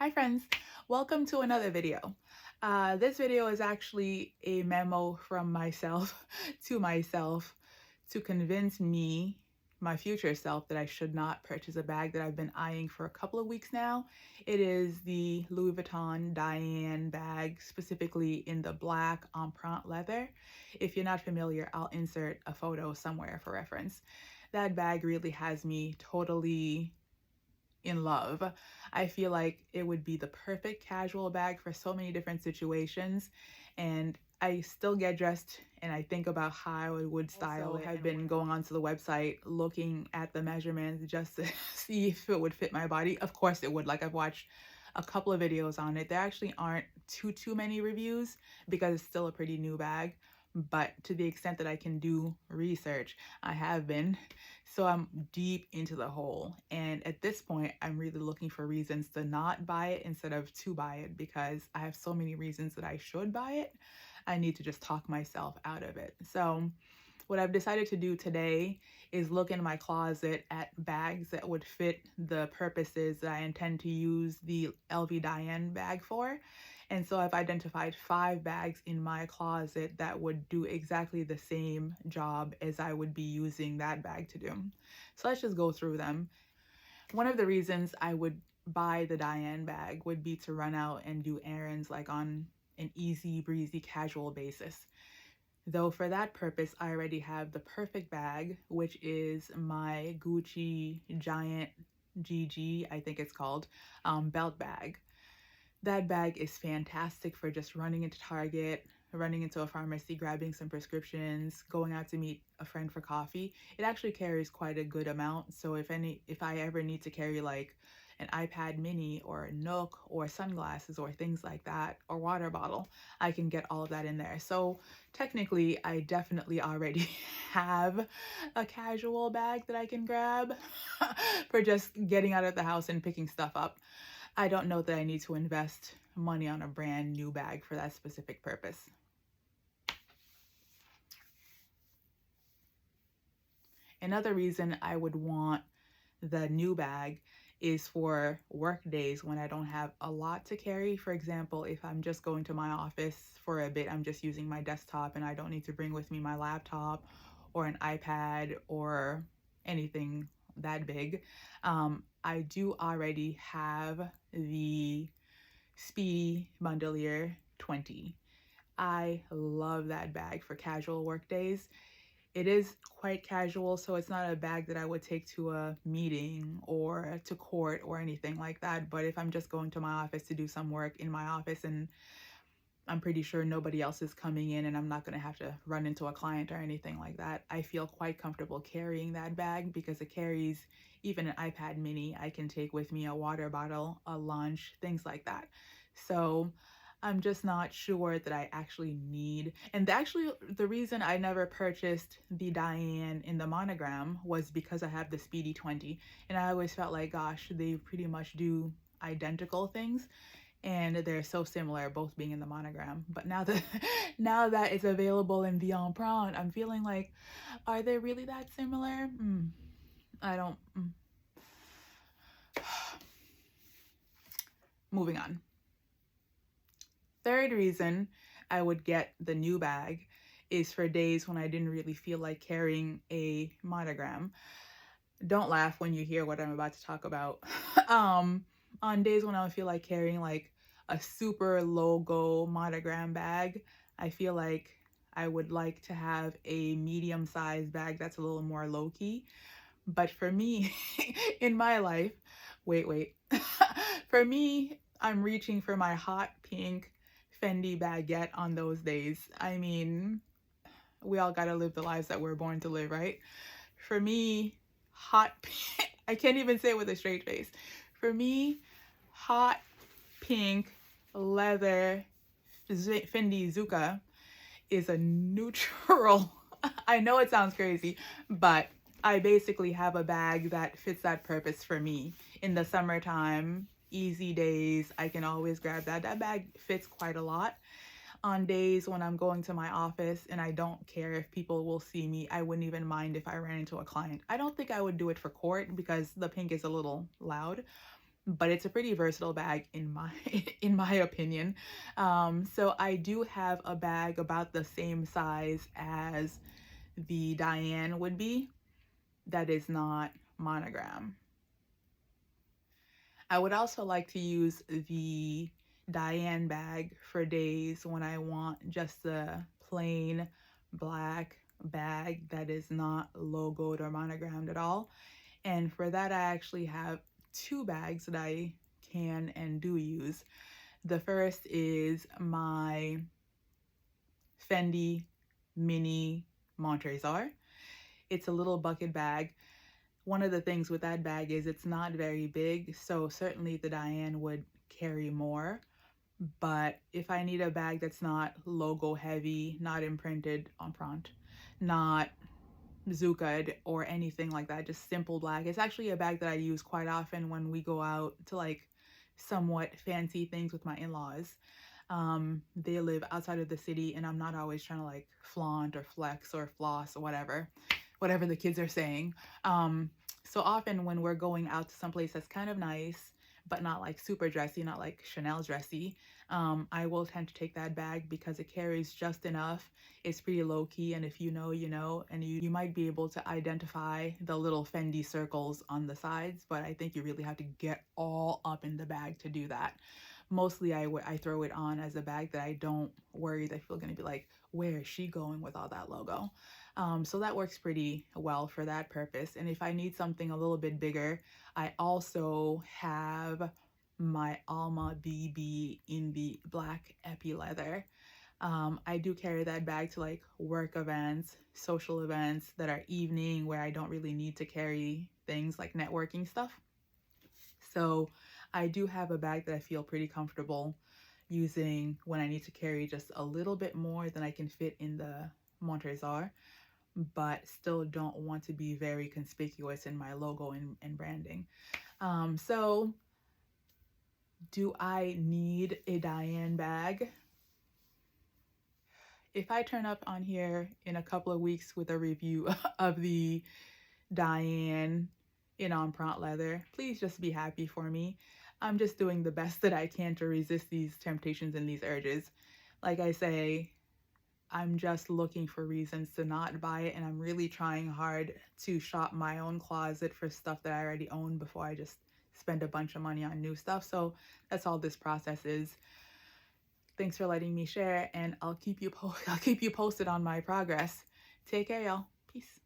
Hi friends, welcome to another video. This video is actually a memo from myself to myself to convince me, my future self, that I should not purchase a bag that I've been eyeing for a couple of weeks now. It is the Louis Vuitton Diane bag, specifically in the black empreinte leather. If you're not familiar, I'll insert a photo somewhere for reference. That bag really has me totally in love. I feel like it would be the perfect casual bag for so many different situations, and I still get dressed and I think about how I would style it. I've been going onto the website looking at the measurements just to see if it would fit my body. Of course it would. Like, I've watched a couple of videos on it. There actually aren't too many reviews because it's still a pretty new bag, but to the extent that I can do research, I have been. So I'm deep into the hole. And at this point, I'm really looking for reasons to not buy it instead of to buy it, because I have so many reasons that I should buy it. I need to just talk myself out of it. So what I've decided to do today is look in my closet at bags that would fit the purposes that I intend to use the LV Diane bag for. And so I've identified 5 bags in my closet that would do exactly the same job as I would be using that bag to do. So let's just go through them. One of the reasons I would buy the Diane bag would be to run out and do errands like on an easy breezy casual basis. Though for that purpose, I already have the perfect bag, which is my Gucci Giant GG, I think it's called, belt bag. That bag is fantastic for just running into Target, running into a pharmacy, grabbing some prescriptions, going out to meet a friend for coffee. It actually carries quite a good amount. So if I ever need to carry like an iPad mini or a Nook or sunglasses or things like that, or water bottle, I can get all of that in there. So technically, I definitely already have a casual bag that I can grab for just getting out of the house and picking stuff up. I don't know that I need to invest money on a brand new bag for that specific purpose. Another reason I would want the new bag is for work days when I don't have a lot to carry. For example, if I'm just going to my office for a bit, I'm just using my desktop and I don't need to bring with me my laptop or an iPad or anything that big. I do already have the Speedy Bandolier 20. I love that bag for casual work days. It is quite casual, so it's not a bag that I would take to a meeting or to court or anything like that. But if I'm just going to my office to do some work in my office and I'm pretty sure nobody else is coming in and I'm not going to have to run into a client or anything like that, I feel quite comfortable carrying that bag because it carries even an iPad mini. I can take with me a water bottle, a lunch, things like that. So I'm just not sure that I actually need. And actually, the reason I never purchased the Diane in the monogram was because I have the Speedy 20. And I always felt like, gosh, they pretty much do identical things. And they're so similar, both being in the monogram. But now that now that it's available in the empreinte, I'm feeling like, are they really that similar? I don't. Moving on. Third reason I would get the new bag is for days when I didn't really feel like carrying a monogram. Don't laugh when you hear what I'm about to talk about. On days when I feel like carrying like a super logo monogram bag, I feel like I would like to have a medium-sized bag that's a little more low-key. But for me, in my life, wait. For me, I'm reaching for my hot pink Fendi baguette on those days. I mean, we all gotta live the lives that we're born to live, right? For me, hot pink, I can't even say it with a straight face. For me, hot pink leather Fendi Zuka is a neutral. I know it sounds crazy, but I basically have a bag that fits that purpose for me. In the summertime, easy days, I can always grab that. That bag fits quite a lot. On days when I'm going to my office and I don't care if people will see me, I wouldn't even mind if I ran into a client. I don't think I would do it for court because the pink is a little loud, but it's a pretty versatile bag in my in my opinion. So I do have a bag about the same size as the Diane would be that is not monogram. I would also like to use the Diane bag for days when I want just a plain black bag that is not logoed or monogrammed at all. And for that, I actually have two bags that I can and do use. The first is my Fendi Mini Montrezor. It's a little bucket bag. One of the things with that bag is it's not very big, so certainly the Diane would carry more. But if I need a bag that's not logo heavy, not imprinted on front, not Zuca'd or anything like that, just simple black. It's actually a bag that I use quite often when we go out to like somewhat fancy things with my in-laws. They live outside of the city and I'm not always trying to like flaunt or flex or floss or whatever the kids are saying. So often when we're going out to someplace that's kind of nice, but not like super dressy, not like Chanel dressy, I will tend to take that bag because it carries just enough. It's pretty low key, and if you know, you know, and you might be able to identify the little Fendi circles on the sides, but I think you really have to get all up in the bag to do that. Mostly I throw it on as a bag that I don't worry that people are going to be like, where is she going with all that logo? So that works pretty well for that purpose. And if I need something a little bit bigger, I also have my Alma BB in the black epi leather. I do carry that bag to like work events, social events that are evening where I don't really need to carry things like networking stuff. So I do have a bag that I feel pretty comfortable using when I need to carry just a little bit more than I can fit in the Montrezor, but still don't want to be very conspicuous in my logo and branding. So do I need a Diane bag? If I turn up on here in a couple of weeks with a review of the Diane in empreinte leather, please just be happy for me. I'm just doing the best that I can to resist these temptations and these urges. Like I say, I'm just looking for reasons to not buy it, and I'm really trying hard to shop my own closet for stuff that I already own before I just spend a bunch of money on new stuff. So that's all this process is. Thanks for letting me share, and I'll keep you posted on my progress. Take care, y'all. Peace.